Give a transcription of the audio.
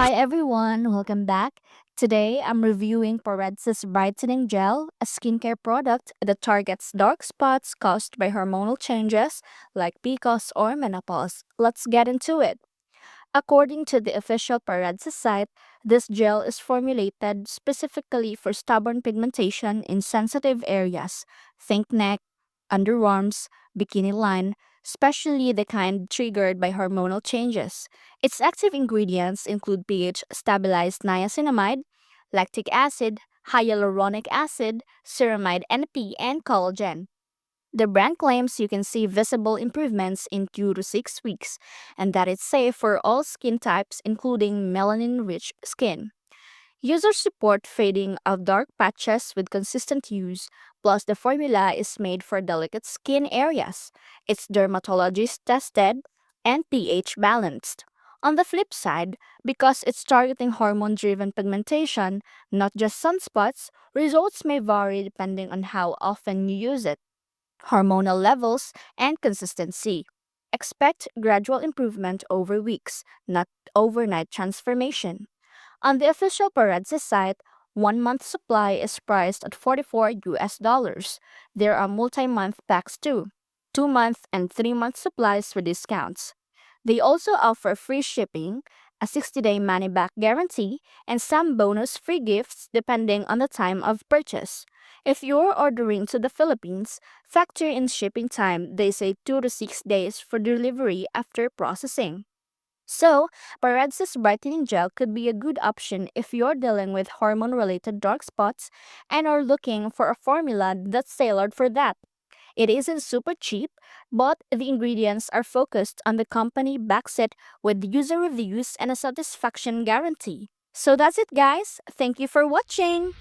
Hi everyone, welcome back. Today I'm reviewing Paradsis Brightening Gel, a skincare product that targets dark spots caused by hormonal changes like PCOS or menopause. Let's get into it. According to the official Paradsis site, this gel is formulated specifically for stubborn pigmentation in sensitive areas. Think neck, underarms, bikini line, especially the kind triggered by hormonal changes. Its active ingredients include pH stabilized niacinamide, lactic acid, hyaluronic acid, ceramide NP, and collagen. The brand claims you can see visible improvements in 2 to 6 weeks and that it's safe for all skin types, including melanin rich skin. Users support fading of dark patches with consistent use, plus, the formula is made for delicate skin areas. It's dermatologist tested and pH balanced. On the flip side, because it's targeting hormone driven pigmentation, not just sunspots, results may vary depending on how often you use it, hormonal levels, and consistency. Expect gradual improvement over weeks, not overnight transformation. On the official Paradsis site, 1 month supply is priced at 44 US dollars. There are multi-month packs too, 2 month and 3 month supplies with discounts. They also offer free shipping, a 60-day money back guarantee, and some bonus free gifts depending on the time of purchase. If you're ordering to the Philippines, factor in shipping time. They say 2 to 6 days for delivery after processing. So, Paradsis Brightening Gel could be a good option if you're dealing with hormone related dark spots and are looking for a formula that's tailored for that. It isn't super cheap, but the ingredients are focused on the company backs it with user reviews and a satisfaction guarantee. So that's it, guys. Thank you for watching.